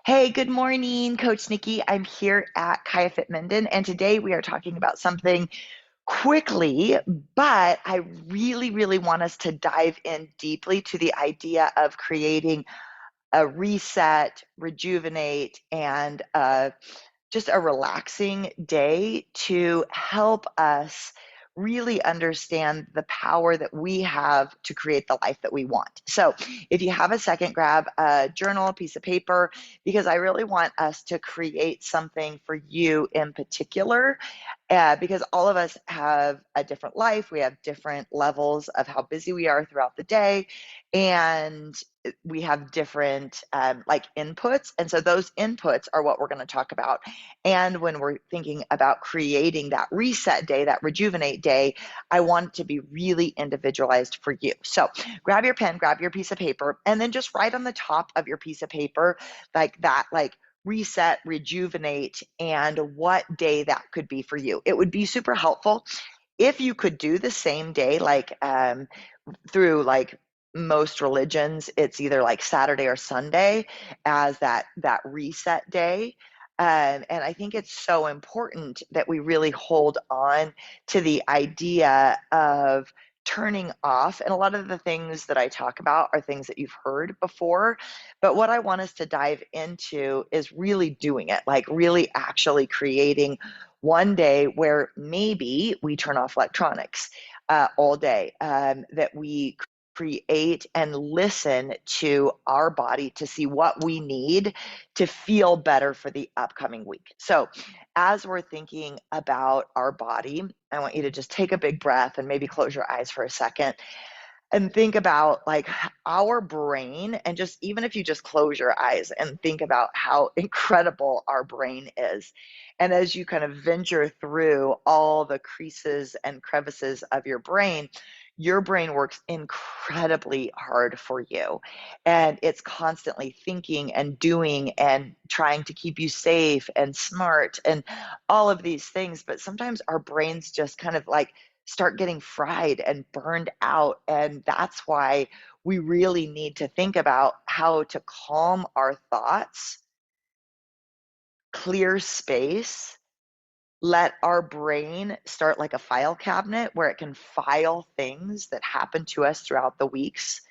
Hey, good morning, Coach Nikki. I'm here at Kaya Fit Minden, and today we are talking about something quickly, but I really want us to dive in deeply to the idea of creating a reset, rejuvenate, and just a relaxing day to help us really understand the power that we have to create the life that we want. So, if you have a second, grab a journal, a piece of paper, because I really want us to create something for you in particular. Because all of us have a different life, we have different levels of how busy we are throughout the day, and we have different like inputs. And so, those inputs are what we're going to talk about. And when we're thinking about creating that reset day, that rejuvenate day, I want it to be really individualized for you. So grab your pen, grab your piece of paper, and then just write on the top of your piece of paper like that, like reset, rejuvenate, and what day that could be for you. It would be super helpful if you could do the same day, like through like most religions, it's either like Saturday or Sunday as that reset day. And I think it's so important that we really hold on to the idea of turning off. And a lot of the things that I talk about are things that you've heard before. But what I want us to dive into is really doing it, like really actually creating one day where maybe we turn off electronics all day, that we create and listen to our body to see what we need to feel better for the upcoming week. So, as we're thinking about our body, I want you to just take a big breath and maybe close your eyes for a second and think about like our brain, and just even if you just close your eyes and think about how incredible our brain is, and as you kind of venture through all the creases and crevices of your brain works incredibly hard for you, and it's constantly thinking and doing and trying to keep you safe and smart and all of these things. But sometimes our brains just kind of like start getting fried and burned out. And that's why we really need to think about how to calm our thoughts, clear space, let our brain start like a file cabinet where it can file things that happen to us throughout the weeks,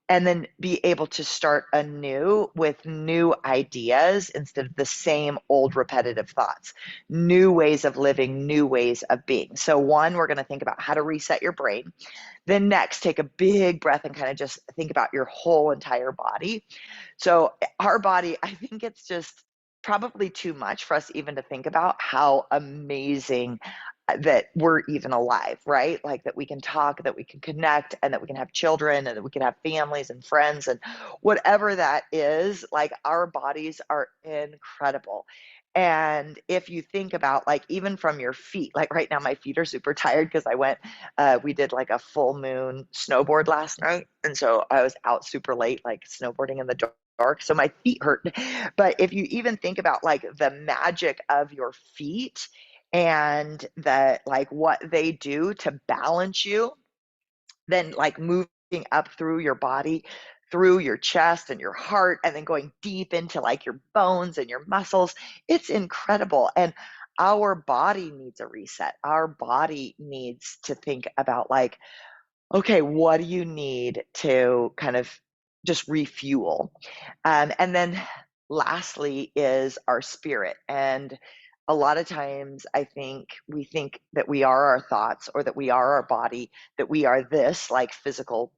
and then be able to start anew with new ideas instead of the same old repetitive thoughts, new ways of living, new ways of being. So, one, we're going to think about how to reset your brain. Then, next, take a big breath and kind of just think about your whole entire body. So, our body, I think it's just probably too much for us even to think about how amazing that we're even alive, right? Like that we can talk, that we can connect, and that we can have children, and that we can have families and friends, and whatever that is, like our bodies are incredible. And if you think about like even from your feet, like right now my feet are super tired because we did like a full moon snowboard last night. And so I was out super late, like snowboarding in the dark. So my feet hurt. But if you even think about like the magic of your feet and the like what they do to balance you, then like moving up through your body, through your chest and your heart, and then going deep into like your bones and your muscles, it's incredible. And our body needs a reset. Our body needs to think about like, okay, what do you need to kind of just refuel? And then lastly is our spirit. And a lot of times I think we think that we are our thoughts, or that we are our body, that we are this like physical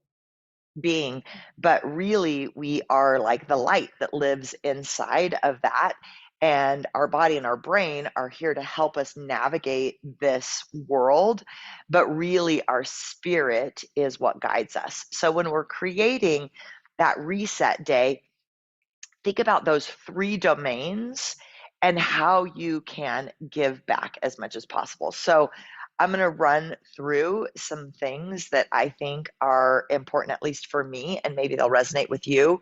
being, but really we are like the light that lives inside of that. And our body and our brain are here to help us navigate this world, but really our spirit is what guides us. So when we're creating that reset day, think about those three domains and how you can give back as much as possible. So, I'm going to run through some things that I think are important, at least for me, and maybe they'll resonate with you.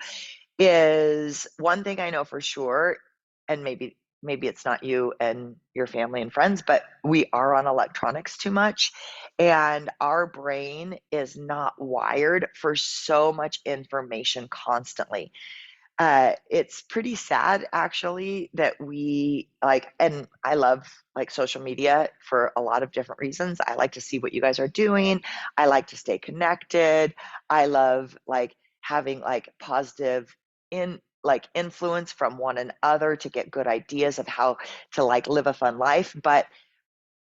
Is one thing I know for sure, and maybe it's not you and your family and friends, but we are on electronics too much, and our brain is not wired for so much information constantly. It's pretty sad actually that we like, and I love like social media for a lot of different reasons. I like to see what you guys are doing. I like to stay connected. I love like having like positive in like influence from one another to get good ideas of how to like live a fun life. But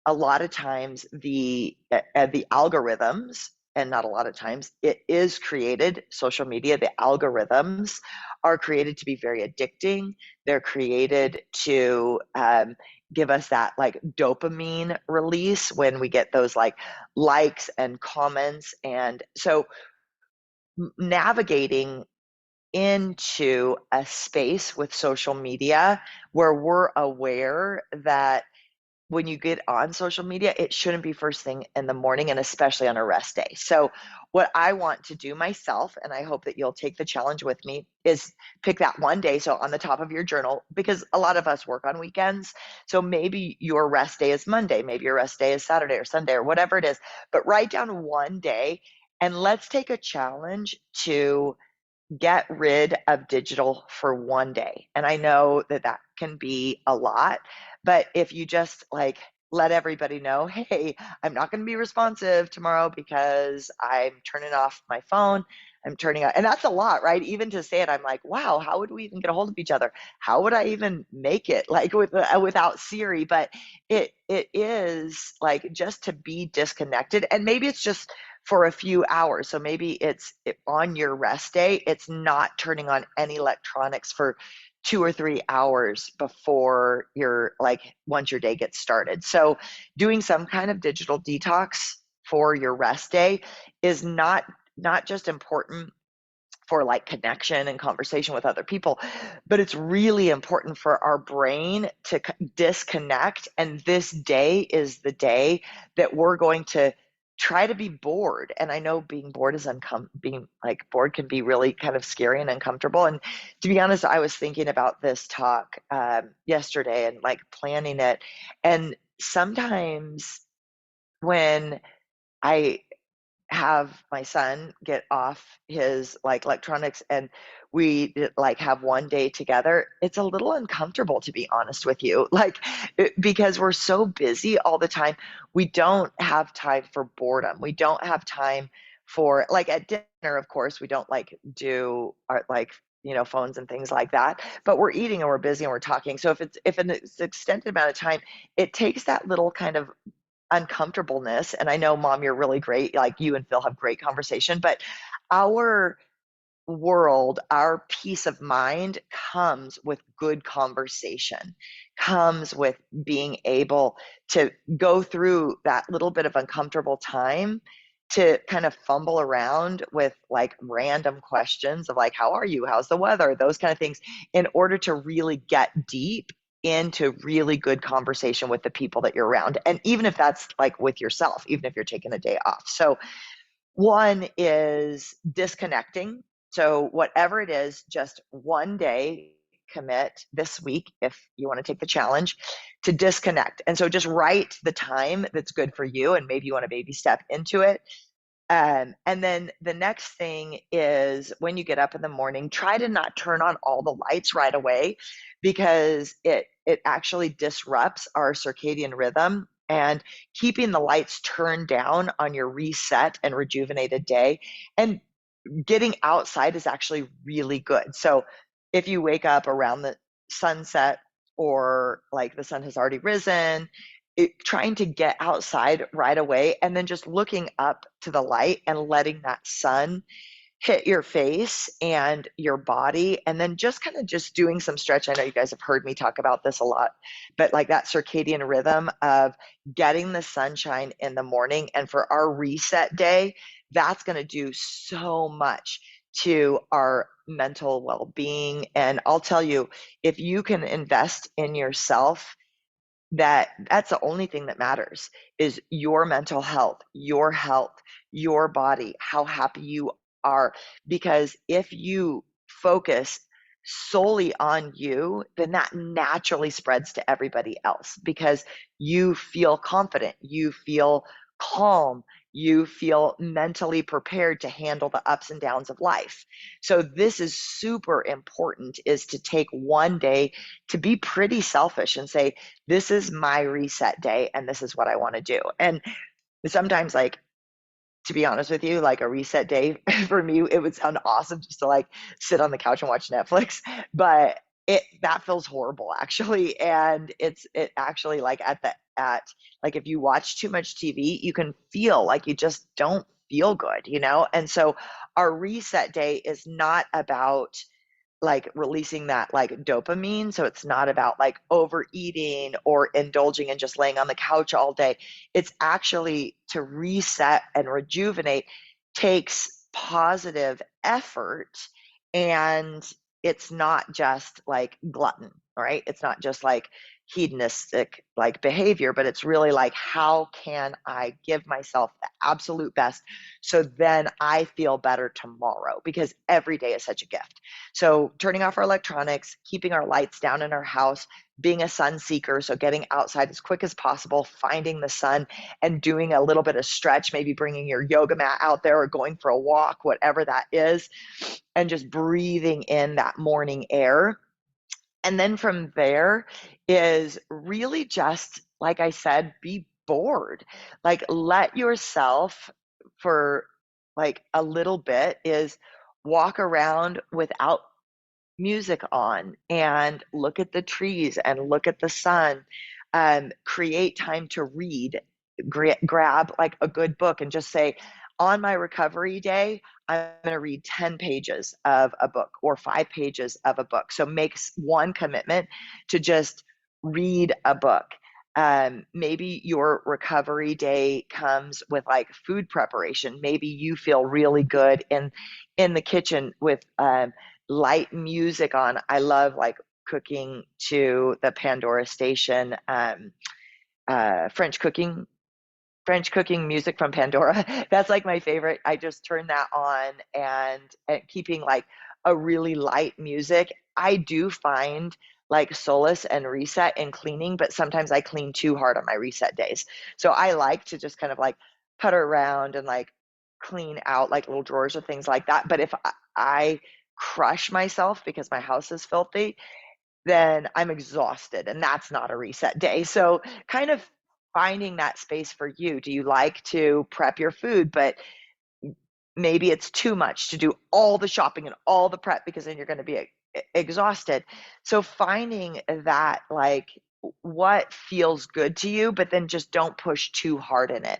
a lot of times the algorithms, and not a lot of times it is created, social media, the algorithms are created to be very addicting. They're created to give us that like dopamine release when we get those like likes and comments. And so navigating into a space with social media where we're aware that when you get on social media, it shouldn't be first thing in the morning, and especially on a rest day. So, what I want to do myself, and I hope that you'll take the challenge with me, is pick that one day. So, on the top of your journal, because a lot of us work on weekends. So, maybe your rest day is Monday, maybe your rest day is Saturday or Sunday or whatever it is, but write down one day and let's take a challenge to get rid of digital for one day. And I know that that can be a lot, but if you just like let everybody know, hey, I'm not going to be responsive tomorrow because I'm turning off my phone. I'm turning on, and that's a lot, right? Even to say it, I'm like, wow, how would we even get a hold of each other? How would I even make it like without Siri? But it is like just to be disconnected, and maybe it's just for a few hours. So maybe on your rest day, it's not turning on any electronics for 2 or 3 hours before your like once your day gets started. So doing some kind of digital detox for your rest day is not just important for like connection and conversation with other people, but it's really important for our brain to disconnect. And this day is the day that we're going to try to be bored. And I know being bored is being like bored can be really kind of scary and uncomfortable. And to be honest, I was thinking about this talk yesterday and like planning it. And sometimes when I have my son get off his like electronics and we like have one day together, it's a little uncomfortable, to be honest with you, like because we're so busy all the time. We don't have time for boredom. We don't have time for like at dinner, of course we don't like do our like phones and things like that, but we're eating and we're busy and we're talking. So if it's an extended amount of time, it takes that little kind of uncomfortableness. And I know, Mom, you're really great. Like you and Phil have great conversation, but our world, our peace of mind comes with good conversation, comes with being able to go through that little bit of uncomfortable time to kind of fumble around with like random questions of like, how are you? How's the weather? Those kind of things, in order to really get deep into really good conversation with the people that you're around. And even if that's like with yourself, even if you're taking a day off. So one is disconnecting. So, whatever it is, just one day, commit this week if you want to take the challenge to disconnect. And so, just write the time that's good for you, and maybe you want to baby step into it. And then the next thing is when you get up in the morning, try to not turn on all the lights right away because it actually disrupts our circadian rhythm. And keeping the lights turned down on your reset and rejuvenated day, and getting outside is actually really good. So if you wake up around the sunset or like the sun has already risen, trying to get outside right away and then just looking up to the light and letting that sun hit your face and your body, and then just kind of just doing some stretch. I know you guys have heard me talk about this a lot, but like that circadian rhythm of getting the sunshine in the morning, and for our reset day, that's going to do so much to our mental well-being. And I'll tell you, if you can invest in yourself, that's the only thing that matters, is your mental health, your body, how happy you are. Because if you focus solely on you, then that naturally spreads to everybody else because you feel confident, you feel calm, you feel mentally prepared to handle the ups and downs of life. So this is super important, is to take one day to be pretty selfish and say, this is my reset day and this is what I want to do. And sometimes, like, to be honest with you, like a reset day for me, it would sound awesome just to like sit on the couch and watch Netflix, but it that feels horrible actually. And it actually, like, at like, if you watch too much TV, you can feel like you just don't feel good, you know? And so our reset day is not about like releasing that like dopamine. So it's not about like overeating or indulging and just laying on the couch all day. It's actually to reset and rejuvenate takes positive effort, and it's not just like glutton, right? It's not just like hedonistic like behavior, but it's really like, how can I give myself the absolute best so then I feel better tomorrow, because every day is such a gift. So turning off our electronics, keeping our lights down in our house, being a sun seeker, so getting outside as quick as possible, finding the sun and doing a little bit of stretch, maybe bringing your yoga mat out there or going for a walk, whatever that is, and just breathing in that morning air. And then from there is really just, like I said, be bored. Like, let yourself, for like a little bit, is walk around without music on and look at the trees and look at the sun. Create time to read. Grab like a good book and just say, on my recovery day, I'm going to read 10 pages of a book or 5 pages of a book. So make one commitment to just read a book. Maybe your recovery day comes with like food preparation. Maybe you feel really good in the kitchen with light music on. I love like cooking to the Pandora station, French cooking music from Pandora. That's like my favorite. I just turn that on, and keeping like a really light music. I do find like solace and reset in cleaning, but sometimes I clean too hard on my reset days. So I like to just kind of like putter around and like clean out like little drawers or things like that. But if I crush myself because my house is filthy, then I'm exhausted, and that's not a reset day. So kind of finding that space for you. Do you like to prep your food, but maybe it's too much to do all the shopping and all the prep, because then you're going to be exhausted. So finding that, like, what feels good to you, but then just don't push too hard in it.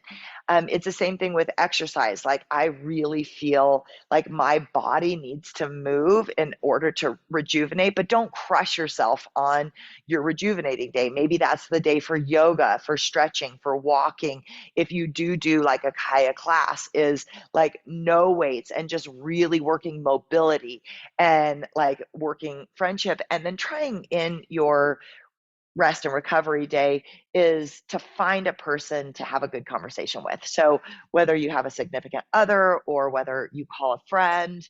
It's the same thing with exercise. Like, I really feel like my body needs to move in order to rejuvenate, but don't crush yourself on your rejuvenating day. Maybe that's the day for yoga, for stretching, for walking. If you do like a Kaya class, is like no weights and just really working mobility and like working friendship. And then trying in your rest and recovery day is to find a person to have a good conversation with. So whether you have a significant other or whether you call a friend,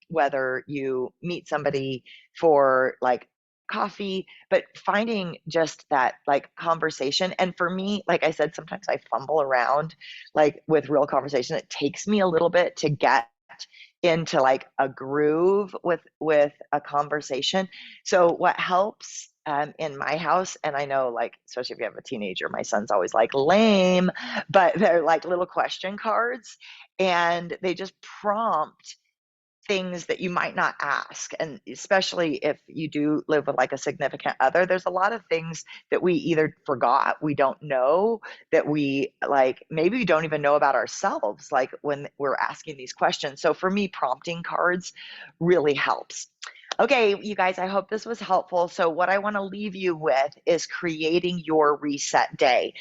whether you meet somebody for like coffee, but finding just that like conversation. And for me, like I said, sometimes I fumble around like with real conversation. It takes me a little bit to get into like a groove with a conversation. So what helps in my house, and I know, like, especially if you have a teenager, my son's always like lame, but they're like little question cards, and they just prompt things that you might not ask. And especially if you do live with like a significant other, there's a lot of things that we either forgot, we don't know, that we like, maybe we don't even know about ourselves, like when we're asking these questions. So for me, prompting cards really helps. Okay, you guys, I hope this was helpful. So what I want to leave you with is creating your reset day.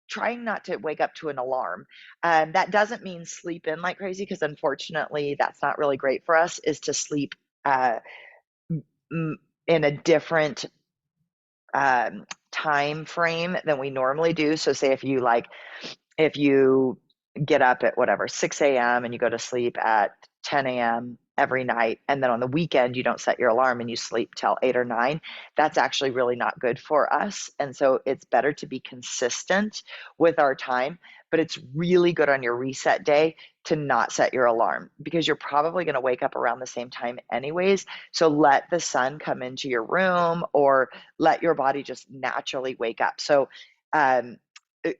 Trying not to wake up to an alarm. That doesn't mean sleep in like crazy, because unfortunately, that's not really great for us, is to sleep uh, in a different time frame than we normally do. So say if you get up at whatever, 6 a.m. and you go to sleep at 10 a.m., every night, and then on the weekend you don't set your alarm and you sleep till 8 or 9, that's actually really not good for us. And so it's better to be consistent with our time, but it's really good on your reset day to not set your alarm because you're probably going to wake up around the same time anyways. So let the sun come into your room or let your body just naturally wake up. So, um,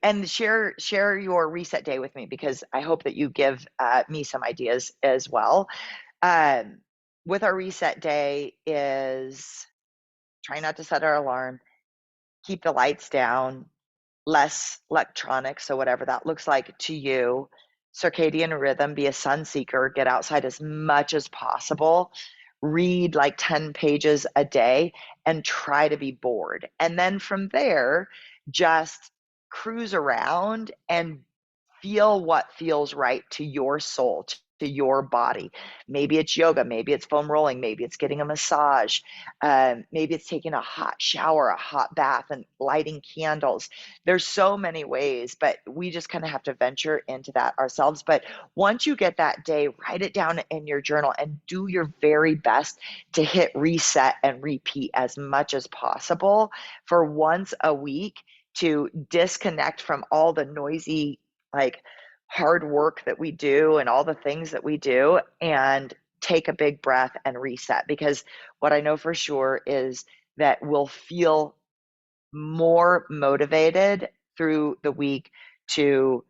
and share your reset day with me because I hope that you give me some ideas as well. Um, with our reset day is try not to set our alarm, keep the lights down, less electronics, so whatever that looks like to you. Circadian rhythm, be a sun seeker, get outside as much as possible, read like 10 pages a day, and try to be bored. And then from there, just cruise around and feel what feels right to your soul, to your body. Maybe it's yoga, maybe it's foam rolling, maybe it's getting a massage, maybe it's taking a hot shower, a hot bath, and lighting candles. There's so many ways, but we just kind of have to venture into that ourselves. But once you get that day, write it down in your journal and do your very best to hit reset and repeat as much as possible for once a week to disconnect from all the noisy, like hard work that we do and all the things that we do and take a big breath and reset. Because what I know for sure is that we'll feel more motivated through the week to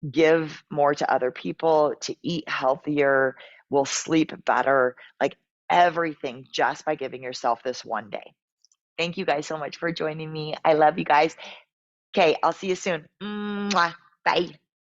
give more to other people, to eat healthier, we'll sleep better, like everything just by giving yourself this one day. Thank you guys so much for joining me. I love you guys. Okay, I'll see you soon. Mwah. Bye.